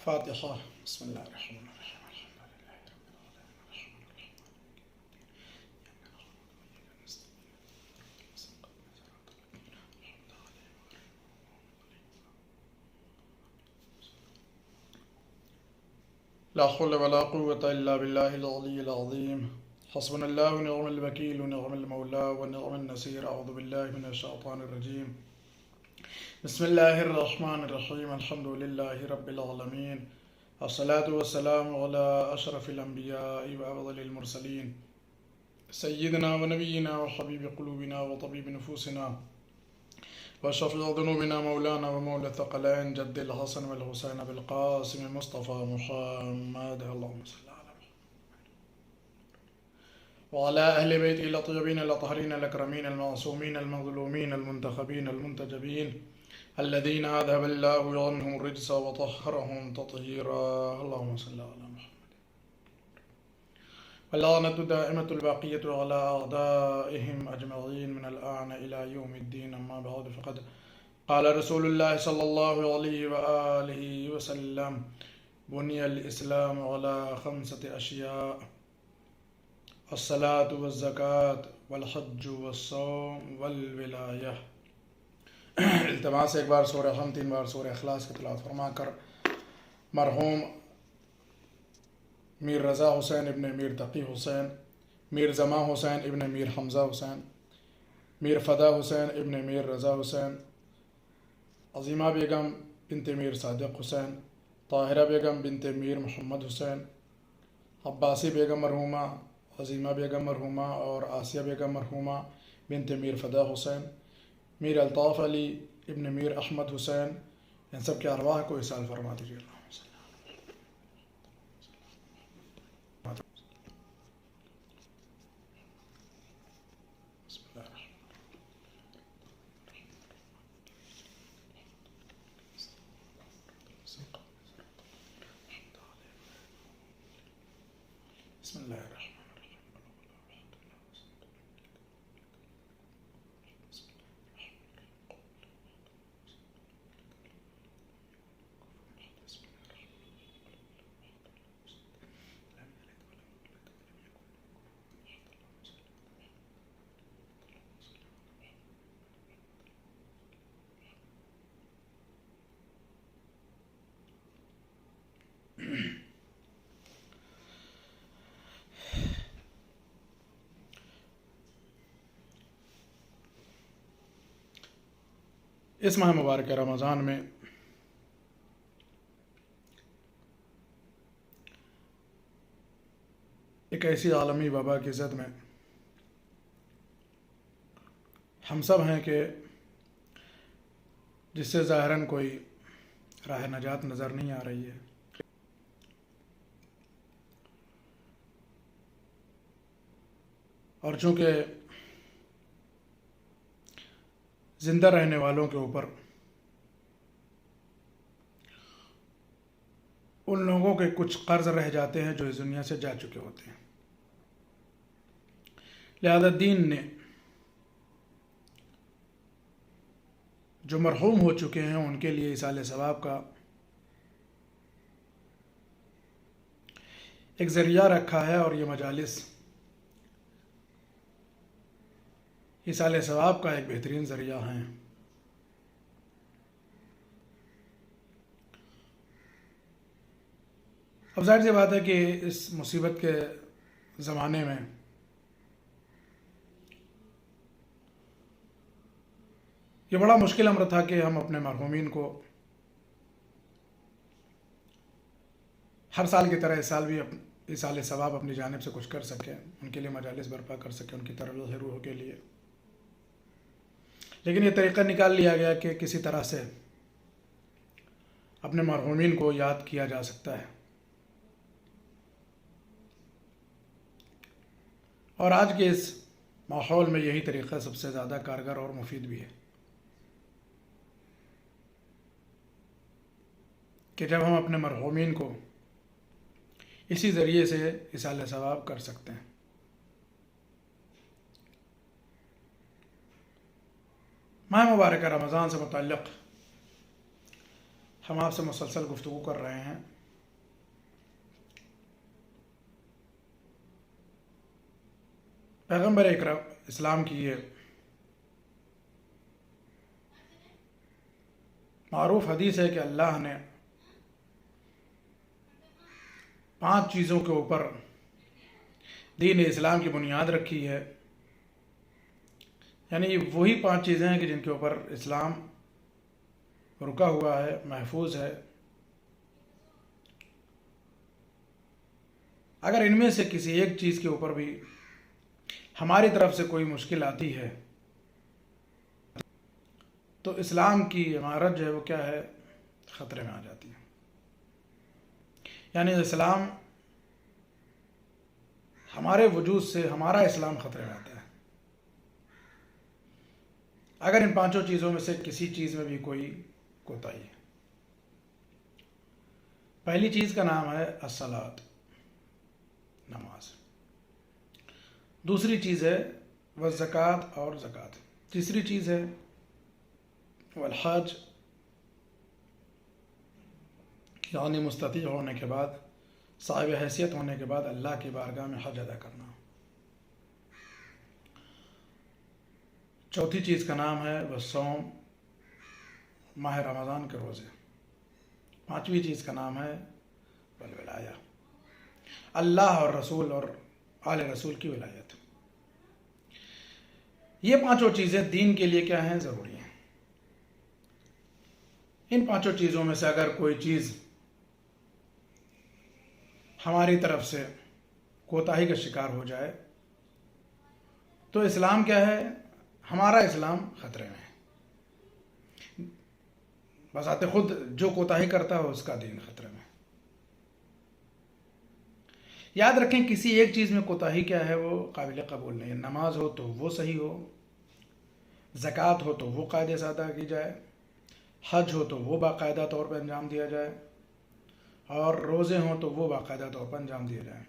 فاتحة. بسم الله الرحمن الرحيم. لا حول ولا قوة إلا بالله العلي العظيم. حسبنا الله ونعم الوكيل ونعم المولى ونعم النصير. أعوذ بالله من الشيطان الرجيم. بسم الله الرحمن الرحيم. الحمد لله رب العالمين. الصلاة والسلام على أشرف الأنبياء وأفضل المرسلين سيدنا ونبينا وحبيب قلوبنا وطبيب نفوسنا وشفيع ذنوبنا مولانا ومولى الثقلين جد الحسن والحسين بالقاسم المصطفى محمد. اللهم صل على محمد وعلى أهل بيته الطيبين الأطهرين الأكرمين المعصومين المظلومين المنتخبين المنتجبين الذين أذهب الله عنهم الرجس وطهرهم تطهيرا. اللهم صل على محمد. واللعنة دائمة الباقية على أعدائهم أجمعين من الآن إلى يوم الدين. أما بعد، فقد قال رسول الله صلى الله عليه وآله وسلم: بني الإسلام على 5 أشياء: الصلاة والزكاة والحج والصوم والولاية. التماس ایک بار سورہ حمد 3 بار سورہ اخلاص کی تلاوت فرما کر مرحوم میر رضا حسین ابن میر تقی حسین، میر زما حسین ابن میر حمزہ حسین، میر فدا حسین ابن میر رضا حسین، عظیمہ بیگم بنت میر صادق حسین، طاہرہ بیگم بنت میر محمد حسین، عباسی بیگم مرحومہ، عظیمہ بیگم مرحومہ اور آسیہ بیگم مرحومہ بنت میر فدا حسین، میر الطاف علی ابن میر احمد حسین، ان سب کے ارواح کو احسان فرما دیجیے. بسم اللہ الرحمن اس ماہ مبارک رمضان میں ایک ایسی عالمی وبا کی زد میں ہم سب ہیں کہ جس سے ظاہراً کوئی راہ نجات نظر نہیں آ رہی ہے. اور چونکہ زندہ رہنے والوں کے اوپر ان لوگوں کے کچھ قرض رہ جاتے ہیں جو اس دنیا سے جا چکے ہوتے ہیں، لہذا دین نے جو مرحوم ہو چکے ہیں ان کے لیے ایصال ثواب کا ایک ذریعہ رکھا ہے، اور یہ مجالس ایصال ثواب کا ایک بہترین ذریعہ ہیں. اب ظاہر سی بات ہے کہ اس مصیبت کے زمانے میں یہ بڑا مشکل امر تھا کہ ہم اپنے مرحومین کو ہر سال کی طرح اس سال بھی ایصال ثواب اپنی جانب سے کچھ کر سکیں، ان کے لیے مجالس برپا کر سکیں، ان کی ترویج روح کے لیے. لیکن یہ طریقہ نکال لیا گیا کہ کسی طرح سے اپنے مرحومین کو یاد کیا جا سکتا ہے. اور آج کے اس ماحول میں یہی طریقہ سب سے زیادہ کارگر اور مفید بھی ہے کہ جب ہم اپنے مرحومین کو اسی ذریعے سے ایصال ثواب کر سکتے ہیں. ماہ مبارکہ رمضان سے متعلق ہم آپ سے مسلسل گفتگو کر رہے ہیں پیغمبر اکرم اسلام کی یہ معروف حدیث ہے کہ اللہ نے 5 چیزوں کے اوپر دین اسلام کی بنیاد رکھی ہے. یعنی وہی 5 چیزیں ہیں کہ جن کے اوپر اسلام رکا ہوا ہے، محفوظ ہے. اگر ان میں سے کسی ایک چیز کے اوپر بھی ہماری طرف سے کوئی مشکل آتی ہے تو اسلام کی عمارت جو ہے وہ کیا ہے، خطرے میں آ جاتی ہے. یعنی اسلام ہمارے وجود سے، ہمارا اسلام خطرے میں آتا ہے اگر ان 5 چیزوں میں سے کسی چیز میں بھی کوئی کوتاہی ہے. پہلی چیز کا نام ہے الصلاۃ، نماز. دوسری چیز ہے والزکوٰۃ، اور زکوٰۃ. تیسری چیز ہے والحج، یعنی مستطیع ہونے کے بعد، صاحب حیثیت ہونے کے بعد اللہ کی بارگاہ میں حج ادا کرنا. چوتھی چیز کا نام ہے والصوم، ماہ رمضان کے روزے. پانچویں چیز کا نام ہے والولایہ، اللہ اور رسول اور آل رسول کی ولایت. یہ 5 چیزیں دین کے لیے کیا ہیں، ضروری ہیں. ان 5 چیزوں میں سے اگر کوئی چیز ہماری طرف سے کوتاہی کا شکار ہو جائے تو اسلام کیا ہے، ہمارا اسلام خطرے میں ہے. بذات خود جو کوتاہی کرتا ہے اس کا دین خطرے میں. یاد رکھیں کسی ایک چیز میں کوتاہی کیا ہے، وہ قابل قبول نہیں ہے. نماز ہو تو وہ صحیح ہو، زکوٰۃ ہو تو وہ قاعدے سے ادا کی جائے، حج ہو تو وہ باقاعدہ طور پر انجام دیا جائے، اور روزے ہوں تو وہ باقاعدہ طور پر انجام دیا جائے،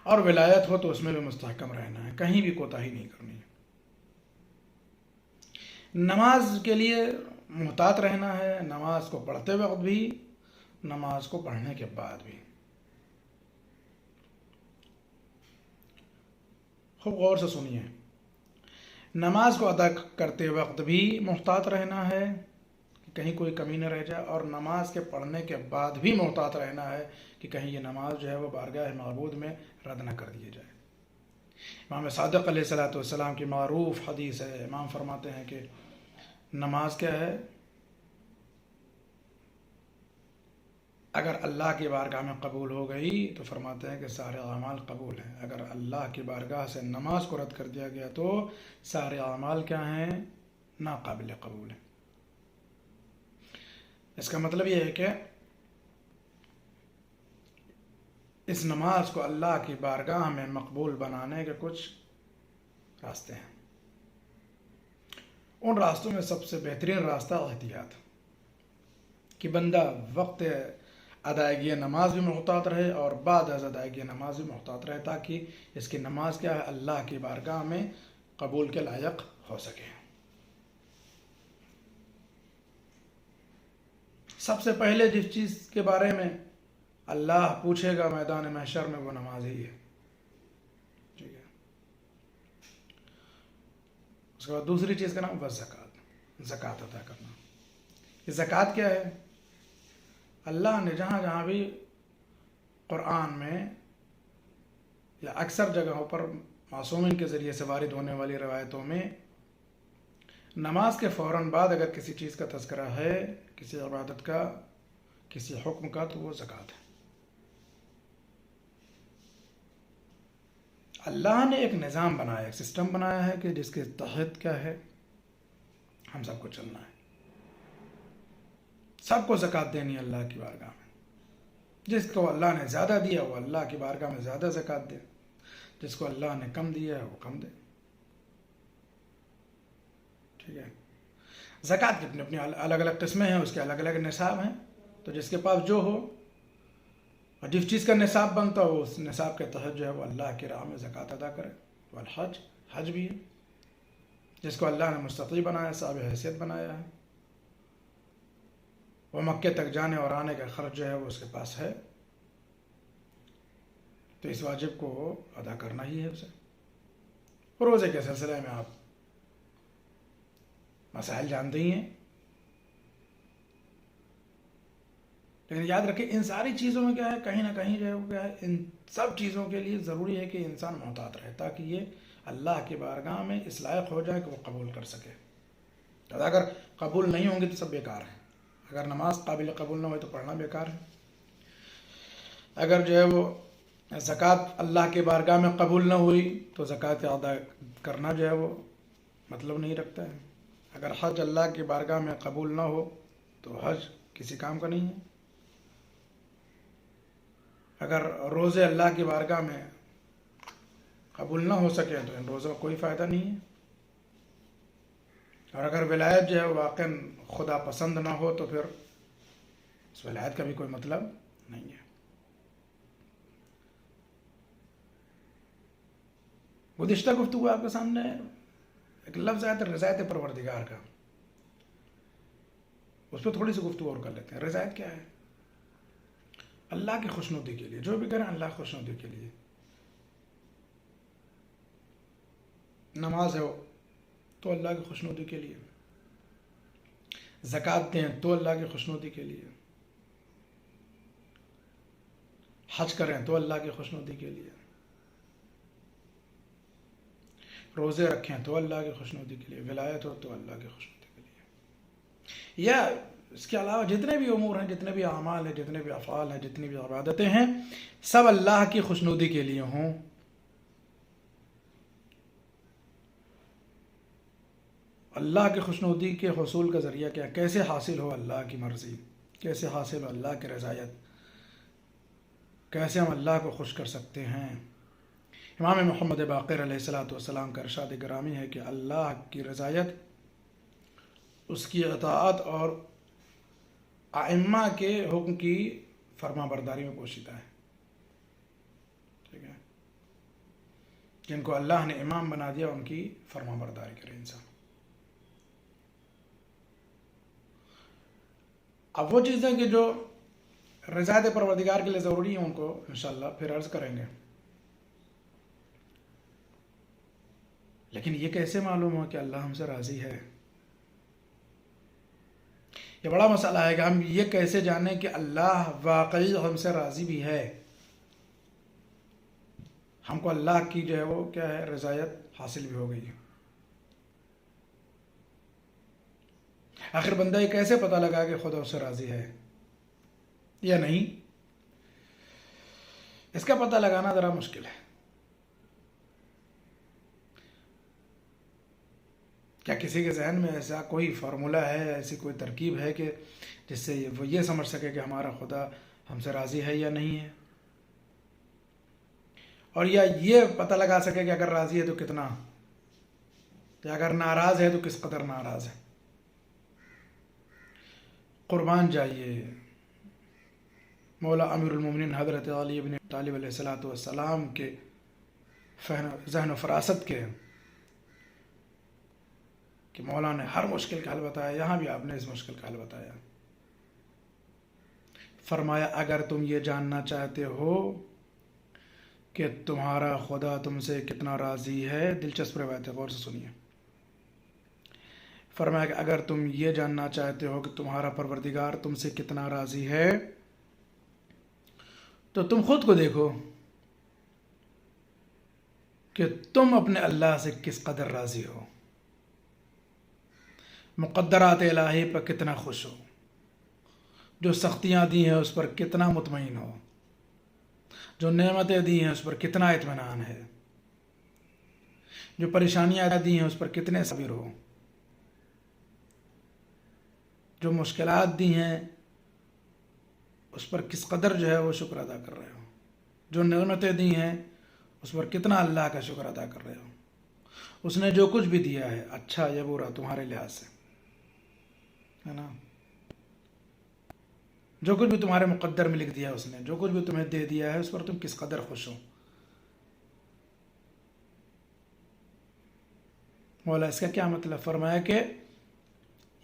اور ولایت ہو تو اس میں بھی مستحکم رہنا ہے، کہیں بھی کوتاہی نہیں کرنی ہے. نماز کے لیے محتاط رہنا ہے، نماز کو پڑھتے وقت بھی، نماز کو پڑھنے کے بعد بھی. خوب غور سے سنیے، نماز کو ادا کرتے وقت بھی محتاط رہنا ہے کہ کہیں کوئی کمی نہ رہ جائے، اور نماز کے پڑھنے کے بعد بھی محتاط رہنا ہے کہ کہیں یہ نماز جو ہے وہ بارگاہ معبود میں رد نہ کر دی جائے. امام صادق علیہ السلام کی معروف حدیث ہے، امام فرماتے ہیں کہ نماز کیا ہے، اگر اللہ کی بارگاہ میں قبول ہو گئی تو فرماتے ہیں کہ سارے اعمال قبول ہیں. اگر اللہ کی بارگاہ سے نماز کو رد کر دیا گیا تو سارے اعمال کیا ہیں، ناقابل قبول ہیں. اس کا مطلب یہ ہے کہ اس نماز کو اللہ کی بارگاہ میں مقبول بنانے کے کچھ راستے ہیں. ان راستوں میں سب سے بہترین راستہ احتیاط، کہ بندہ وقت ادائیگی نماز بھی محتاط رہے اور بعد از ادائیگی نماز بھی محتاط رہے، تاکہ اس کی نماز کیا ہے، اللہ کی بارگاہ میں قبول کے لائق ہو سکے. سب سے پہلے جس چیز کے بارے میں اللہ پوچھے گا میدان محشر میں، وہ نماز ہی ہے. ٹھیک ہے. اس کے بعد دوسری چیز کا نام زکوٰۃ، زکوٰۃ ادا کرنا. یہ زکوٰۃ کیا ہے، اللہ نے جہاں جہاں بھی قرآن میں یا اکثر جگہوں پر معصومین کے ذریعے سے وارد ہونے والی روایتوں میں نماز کے فوراً بعد اگر کسی چیز کا تذکرہ ہے، کسی عبادت کا، کسی حکم کا، تو وہ زکوٰۃ ہے. اللہ نے ایک نظام بنایا، ایک سسٹم بنایا ہے کہ جس کے تحت کیا ہے، ہم سب کو چلنا ہے. سب کو زکوٰۃ دینی ہے اللہ کی بارگاہ میں. جس کو اللہ نے زیادہ دیا وہ اللہ کی بارگاہ میں زیادہ زکوٰۃ دے، جس کو اللہ نے کم دیا ہے وہ کم دے. ٹھیک ہے. زکوٰۃ کی اپنی الگ الگ قسمیں ہیں، اس کے الگ الگ نصاب ہیں. تو جس کے پاس جو ہو اور جس چیز کا نصاب بنتا ہو، اس نصاب کے تحت جو ہے وہ اللہ کی راہ میں زکوٰۃ ادا کرے. والحج، حج بھی ہے، جس کو اللہ نے مستطیع بنایا، صاحب حیثیت بنایا ہے. وہ مکے تک جانے اور آنے کا خرچ جو ہے وہ اس کے پاس ہے، تو اس واجب کو ادا کرنا ہی ہے اسے۔ روزے کے سلسلے میں آپ مسائل جانتے ہی ہیں، لیکن یاد رکھیں ان ساری چیزوں میں کیا ہے، کہیں نہ کہیں جو ہے وہ کیا ہے، ان سب چیزوں کے لیے ضروری ہے کہ انسان محتاط رہے تاکہ یہ اللہ کی بارگاہ میں اس لائق ہو جائے کہ وہ قبول کر سکے۔ اگر قبول نہیں ہوں گے تو سب بیکار ہے۔ اگر نماز قابل قبول نہ ہوئے تو پڑھنا بیکار ہے۔ اگر جو ہے وہ زکوٰۃ اللہ کے بارگاہ میں قبول نہ ہوئی تو زکوٰۃ ادا کرنا جو ہے وہ مطلب نہیں رکھتا ہے۔ اگر حج اللہ کی بارگاہ میں قبول نہ ہو تو حج کسی کام کا نہیں ہے۔ اگر روزے اللہ کی بارگاہ میں قبول نہ ہو سکے تو ان روزوں کا کوئی فائدہ نہیں ہے۔ اور اگر ولایت جو ہے واقع خدا پسند نہ ہو تو پھر اس ولایت کا بھی کوئی مطلب نہیں ہے۔ گزشتہ گفتگو آپ کے سامنے ایک لفظ آیا تھا رضایت پروردگار کا، اس پہ تھوڑی سی گفتگو اور کر لیتے ہیں۔ رضایت کیا ہے؟ اللہ کی خوشنودی کے لیے جو بھی کریں، اللہ کی خوشنودی کے لیے۔ نماز ہے تو اللہ کی خوشنودی کے لیے، زکوٰۃ دیں تو اللہ کی خوشنودی کے لیے، حج کریں تو اللہ کی خوشنودی کے لیے، روزے رکھیں تو اللہ کی خوشنودی کے لیے، ولایت ہو تو اللہ کی خوشنودی کے لیے، یا اس کے علاوہ جتنے بھی امور ہیں، جتنے بھی اعمال ہیں، جتنے بھی افعال ہیں، جتنی بھی عبادتیں ہیں، سب اللہ کی خوشنودی کے لیے ہوں۔ اللہ کی خوشنودی کے حصول کا ذریعہ کیا؟ کیسے حاصل ہو اللہ کی مرضی، کیسے حاصل ہو اللہ کی رضایت، کیسے ہم اللہ کو خوش کر سکتے ہیں۔ امام محمد باقر علیہ السلام کا ارشاد گرامی ہے کہ اللہ کی رضایت اس کی اطاعت اور ائمہ کے حکم کی فرما برداری میں پوشیدہ ہے۔ ٹھیک ہے، جن کو اللہ نے امام بنا دیا ان کی فرما برداری کرے انسان۔ اب وہ چیزیں کہ جو رضایت پروردگار کے لیے ضروری ہیں ان کو انشاءاللہ پھر عرض کریں گے، لیکن یہ کیسے معلوم ہو کہ اللہ ہم سے راضی ہے؟ یہ بڑا مسئلہ ہے کہ ہم یہ کیسے جانیں کہ اللہ واقعی ہم سے راضی بھی ہے، ہم کو اللہ کی جو ہے وہ کیا ہے رضایت حاصل بھی ہو گئی ہے۔ آخر بندہ یہ کیسے پتہ لگا کہ خدا اس سے راضی ہے یا نہیں؟ اس کا پتہ لگانا ذرا مشکل ہے۔ کیا کسی کے ذہن میں ایسا کوئی فارمولہ ہے، ایسی کوئی ترکیب ہے کہ جس سے وہ یہ سمجھ سکے کہ ہمارا خدا ہم سے راضی ہے یا نہیں ہے؟ اور یا یہ پتہ لگا سکے کہ اگر راضی ہے تو کتنا، یا اگر ناراض ہے تو کس قدر ناراض ہے؟ قربان جائیے مولا امیر المومنین حضرت علی بن ابی طالب علیہ السلام کے ذہن و فراست کے کہ مولا نے ہر مشکل کا حل بتایا، یہاں بھی آپ نے اس مشکل کا حل بتایا۔ فرمایا اگر تم یہ جاننا چاہتے ہو کہ تمہارا خدا تم سے کتنا راضی ہے، دلچسپ روایت ہے، غور سے سنیے۔ فرمایا کہ اگر تم یہ جاننا چاہتے ہو کہ تمہارا پروردگار تم سے کتنا راضی ہے تو تم خود کو دیکھو کہ تم اپنے اللہ سے کس قدر راضی ہو، مقدرات الہی پر کتنا خوش ہو، جو سختیاں دی ہیں اس پر کتنا مطمئن ہو، جو نعمتیں دی ہیں اس پر کتنا اطمینان ہے، جو پریشانیاں دی ہیں اس پر کتنے صبر ہو، جو مشکلات دی ہیں اس پر کس قدر جو ہے وہ شکر ادا کر رہے ہو، جو نعمتیں دی ہیں اس پر کتنا اللہ کا شکر ادا کر رہے ہو۔ اس نے جو کچھ بھی دیا ہے اچھا یا برا تمہارے لحاظ سے ہے نا، جو کچھ بھی تمہارے مقدر میں لکھ دیا اس نے، جو کچھ بھی تمہیں دے دیا ہے اس پر تم کس قدر خوش ہو۔ مولا اس کا کیا مطلب؟ فرمایا کہ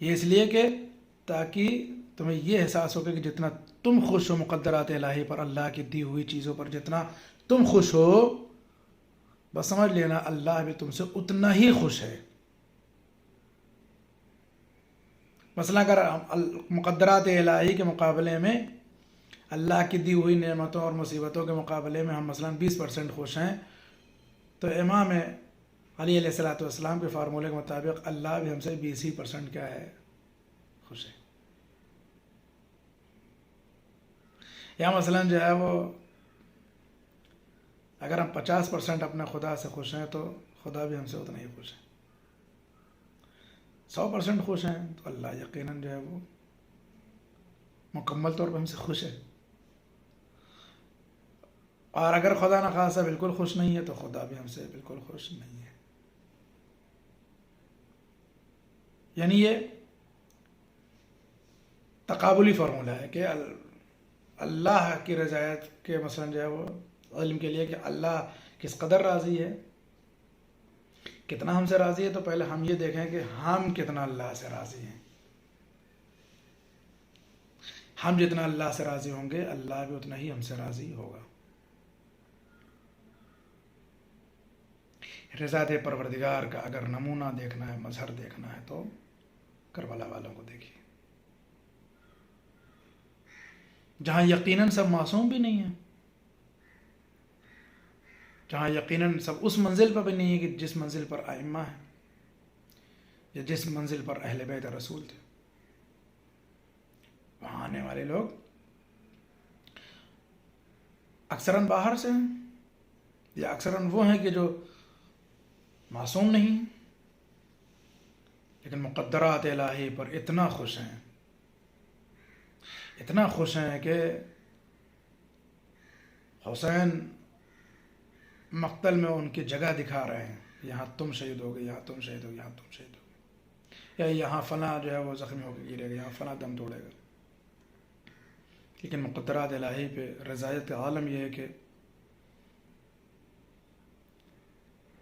یہ اس لیے کہ تاکہ تمہیں یہ احساس ہوگا کہ جتنا تم خوش ہو مقدرات الہی پر، اللہ کی دی ہوئی چیزوں پر جتنا تم خوش ہو، بس سمجھ لینا اللہ بھی تم سے اتنا ہی خوش ہے۔ مثلا اگر مقدرات الہی کے مقابلے میں اللہ کی دی ہوئی نعمتوں اور مصیبتوں کے مقابلے میں ہم مثلا 20% خوش ہیں، تو امام علی علیہ السلام کے فارمولے کے مطابق اللہ بھی ہم سے 20% کیا ہے، خوش ہے۔ یا مثلا جو ہے وہ اگر ہم 50% اپنے خدا سے خوش ہیں تو خدا بھی ہم سے اتنا ہی خوش ہے۔ 100% خوش ہیں تو اللہ یقیناً جو ہے وہ مکمل طور پر ہم سے خوش ہے، اور اگر خدا نخواستہ بالکل خوش نہیں ہے تو خدا بھی ہم سے بالکل خوش نہیں ہے۔ یعنی یہ تقابلی فارمولہ ہے کہ اللہ کی رضایت کے مثلا جو ہے وہ علم کے لیے کہ اللہ کس قدر راضی ہے، کتنا ہم سے راضی ہے، تو پہلے ہم یہ دیکھیں کہ ہم کتنا اللہ سے راضی ہیں۔ ہم جتنا اللہ سے راضی ہوں گے اللہ بھی اتنا ہی ہم سے راضی ہوگا۔ رضایت پروردگار کا اگر نمونہ دیکھنا ہے، مظہر دیکھنا ہے، تو کربلا والوں کو دیکھیے، جہاں یقیناً سب معصوم بھی نہیں ہیں، جہاں یقیناً سب اس منزل پر بھی نہیں ہے کہ جس منزل پر ائمہ ہیں یا جس منزل پر اہل بیت رسول تھے۔ وہاں آنے والے لوگ اکثراً باہر سے ہیں، یا اکثراً وہ ہیں کہ جو معصوم نہیں ہیں، لیکن مقدرات الہی پر اتنا خوش ہیں، اتنا خوش ہیں کہ حسین مقتل میں ان کی جگہ دکھا رہے ہیں، یہاں تم شہید ہو گئے، یہاں تم شہید ہو گئے، یہاں تم شہید ہو گئے، یا یہاں فلاں جو ہے وہ زخمی ہو کے گرے گا، یہاں فلاں دم توڑے گا۔ لیکن مقدرات الہی پہ رضایت عالم یہ ہے کہ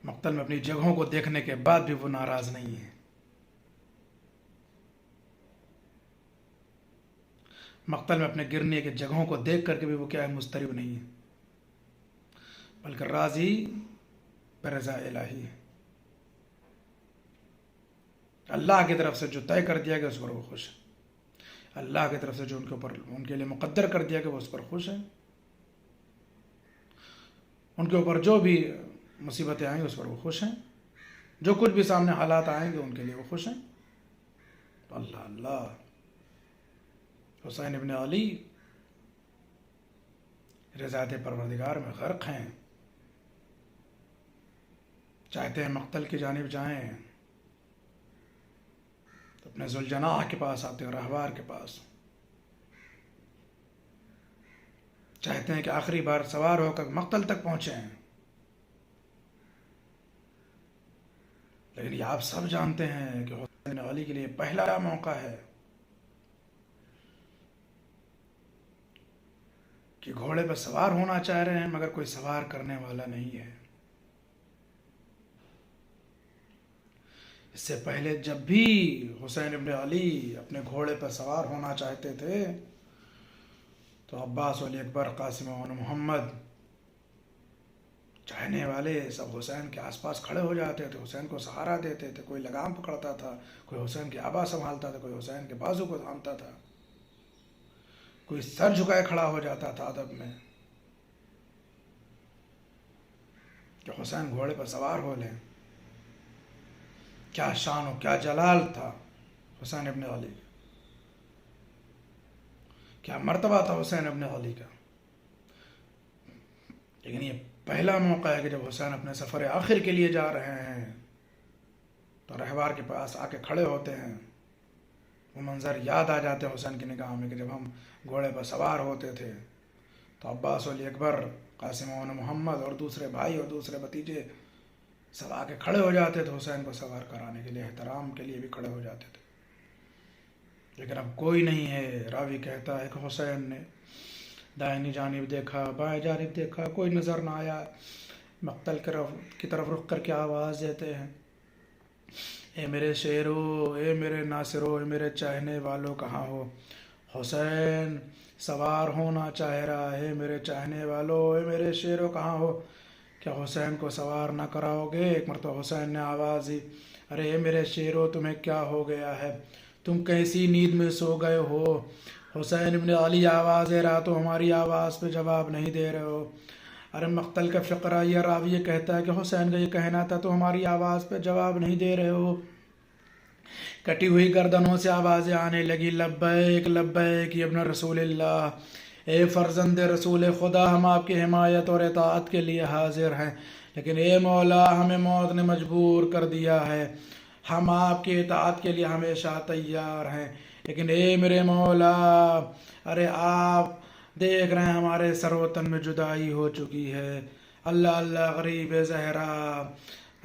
مقتل میں اپنی جگہوں کو دیکھنے کے بعد بھی وہ ناراض نہیں ہے۔ مقتل میں اپنے گرنے کے جگہوں کو دیکھ کر کے بھی وہ کیا ہے، مضطرب نہیں ہے، بلکہ راضی برضا الہی ہے۔ اللہ کی طرف سے جو طے کر دیا گیا اس پر وہ خوش ہے، اللہ کی طرف سے جو ان کے لیے مقدر کر دیا گیا وہ اس پر خوش ہے، ان کے اوپر جو بھی مصیبتیں آئیں گی اس پر وہ خوش ہیں، جو کچھ بھی سامنے حالات آئیں گے ان کے لیے وہ خوش ہیں۔ تو اللہ اللہ، حسین ابن علی رضایت پروردگار میں غرق ہیں، چاہتے ہیں مقتل کی جانب جائیں تو اپنے ذوالجناح کے پاس آتے ہیں، رہوار کے پاس، چاہتے ہیں کہ آخری بار سوار ہو کر مقتل تک پہنچے ہیں، لیکن یہ آپ سب جانتے ہیں کہ حسین علی کے لیے پہلا موقع ہے کہ گھوڑے پر سوار ہونا چاہ رہے ہیں مگر کوئی سوار کرنے والا نہیں ہے۔ اس سے پہلے جب بھی حسین ابن علی اپنے گھوڑے پر سوار ہونا چاہتے تھے تو عباس علی اکبر، قاسم و محمد، چاہنے والے سب حسین کے آس پاس کھڑے ہو جاتے تھے، حسین کو سہارا دیتے تھے، کوئی لگام پکڑتا تھا، کوئی حسین کی آبا سنبھالتا تھا، کوئی حسین کے بازو کو تھامتا تھا، کوئی سر جھکائے کھڑا ہو جاتا تھا ادب میں کہ حسین گھوڑے پر سوار ہو لیں۔ کیا شان و کیا جلال تھا حسین ابن علی کا، کیا مرتبہ تھا حسین ابن علی کا۔ لیکن یہ پہلا موقع ہے کہ جب حسین اپنے سفر آخر کے لیے جا رہے ہیں تو رہوار کے پاس آ کے کھڑے ہوتے ہیں، وہ منظر یاد آ جاتے ہیں حسین کی نگاہ میں کہ جب ہم گھوڑے پر سوار ہوتے تھے تو عباس علی اکبر، قاسم و محمد اور دوسرے بھائی اور دوسرے بھتیجے سب آ کے کھڑے ہو جاتے تھے حسین کو سوار کرانے کے لیے، احترام کے لیے بھی کھڑے ہو جاتے تھے۔ لیکن اب کوئی نہیں ہے۔ راوی کہتا ہے کہ حسین نے دائنی جانب دیکھا، بائیں جانب دیکھا، کوئی نظر نہ آیا، مقتل کی طرف رخ کر کے آواز دیتے ہیں، اے میرے شیرو، اے میرے ناصرو، اے میرے چاہنے والوں کہاں ہو؟ حسین سوار ہونا چاہ رہا ہے، میرے چاہنے والوں، اے میرے شیرو کہاں ہو؟ کیا حسین کو سوار نہ کراؤ گے؟ ایک مرتبہ حسین نے آواز دی، ارے اے میرے شیرو تمہیں کیا ہو گیا ہے؟ تم کیسی نیند میں سو گئے ہو؟ حسین ابن علی آواز دے رہا تو ہماری آواز پہ جواب نہیں دے رہے ہو۔ ارے مقتل کا فقرہ یہ راوی یہ کہتا ہے کہ حسین کا یہ کہنا تھا تو ہماری آواز پہ جواب نہیں دے رہے ہو۔ کٹی ہوئی گردنوں سے آوازیں آنے لگی، لبیک لبیک یا ابن رسول اللہ، اے فرزند رسول خدا، ہم آپ کی حمایت اور اطاعت کے لیے حاضر ہیں، لیکن اے مولا ہمیں موت نے مجبور کر دیا ہے، ہم آپ کی اطاعت کے لیے ہمیشہ تیار ہیں، لیکن اے میرے مولا، ارے آپ دیکھ رہے ہیں ہمارے سر وطن میں جدائی ہو چکی ہے، اللہ اللہ غریب زہرا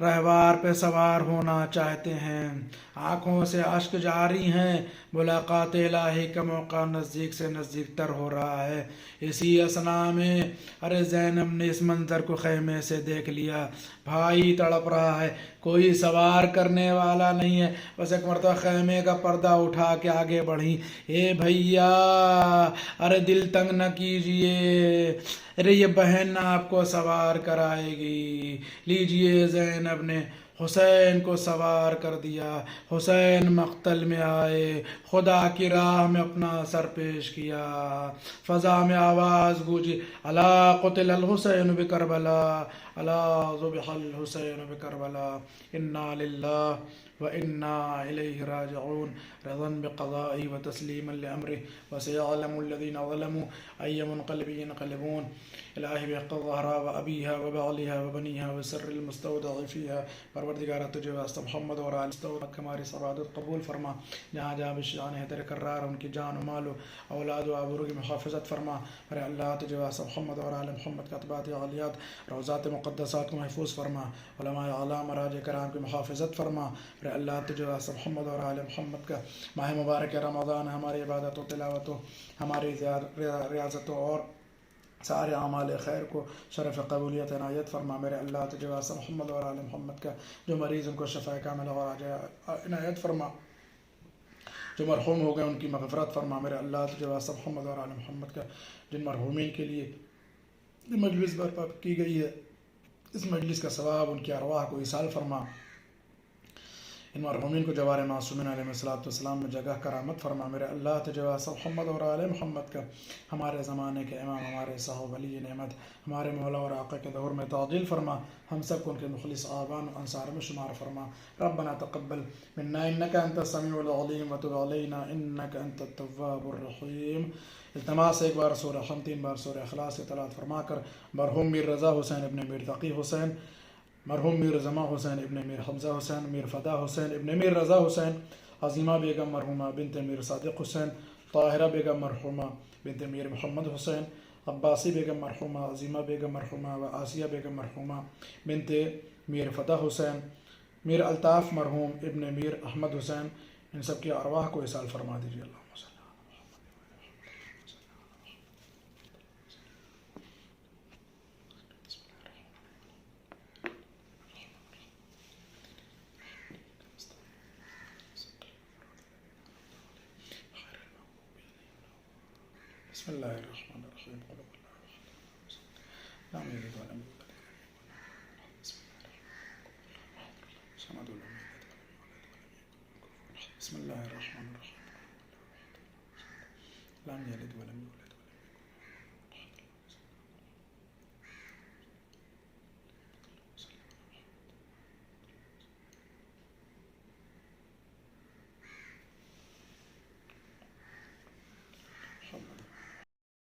رہوار پہ سوار ہونا چاہتے ہیں، آنکھوں سے اشک جاری ہیں، ملاقات الہی کا موقع نزدیک سے نزدیک تر ہو رہا ہے۔ اسی اثنا میں ارے زینب نے اس منظر کو خیمے سے دیکھ لیا، بھائی تڑپ رہا ہے، کوئی سوار کرنے والا نہیں ہے، بس ایک مرتبہ خیمے کا پردہ اٹھا کے آگے بڑھی، اے بھیا ارے دل تنگ نہ کیجئے، ارے یہ بہن آپ کو سوار کرائے گی، لیجئے۔ زینب نے حسین کو سوار کر دیا، حسین مقتل میں آئے، خدا کی راہ میں اپنا سر پیش کیا، فضا میں آواز گونجی، الا قتل الحسین بکربلا، الا ذبح الحسین بکربلا، انا للہ وإنا إليه راجعون، رضا بقضائه وتسليما لأمره، وسيعلم الذين ظلموا أي منقلب ينقلبون. الہی بحق الزہرا و ابیہا و بعلیہا و بنیہا و سر المستودع فیہا، پروردگارہ تجھے واسطہ محمد اور آل مستودع ہماری سعادت قبول فرما، جہاں جہاں بشان حیدر کرار ان کی جان و مال و اولاد و آبرو کی محافظت فرما، ارے اللہ تجھے واسطہ محمد اور آل محمد کا اتباعات عالیات روضات مقدسات کو محفوظ فرما، علماء اعلام مراجع کرام کی محافظت فرما، ارے اللہ تجھے واسطہ محمد اور آل محمد کا ماہ مبارک رمضان ہماری عبادت و تلاوت و ہماری ریاضت اور سارے اعمال خیر کو شرف قبولیت عنایت فرما، میرے اللہ تجھے واسطہ محمد اور آل محمد کا جو مریض ان کو شفاء کاملہ اور عنایت فرما، جو مرحوم ہو گئے ان کی مغفرت فرما، میرے اللہ تجھے واسطہ محمد اور آل محمد کا جن مرحومین کے لیے یہ مجلس برپا کی گئی ہے اس مجلس کا ثواب ان کی ارواح کو ایصال فرما، ان مرحومین کو جوار معصومین علیہ السلام میں جگہ کرامت فرما، میرے اللہ تجھے واسطہ محمد اور آل محمد کا ہمارے زمانے کے امام ہمارے صاحب ولی نعمت ہمارے مولا اور آقا کے ظہور میں تعدیل فرما، ہم سب کو ان کے مخلص آبان و انصار میں شمار فرما، ربنا تقبل منا انک انت السمیع العلیم وتب علینا انک انت التواب الرحیم۔ التماس ایک بار سورہ حم 3 بار سورہ اخلاص سے تلاوت فرما کر مرحوم میر رضا حسین ابن میر تقی حسین، مرحوم میر زما حسین ابن میر حمزہ حسین، میر فدا حسین ابن میر رضا حسین، عظیمہ بیگم مرحومہ بنت میر صادق حسین، طاہرہ بیگم مرحومہ بنت میر محمد حسین، عباسی بیگم مرحومہ، عظیمہ بیگم مرحومہ و آسیہ بیگم مرحومہ بنت میر فدا حسین، میر الطاف مرحوم ابن میر احمد حسین، ان سب کی ارواح کو ایصال فرما دیجیے۔ اللہ بسم اللہ الرحمن الرحیم، لم یلد ولم یولد بسم اللہ الرحمن الرحیم، لم یلد ولم یولد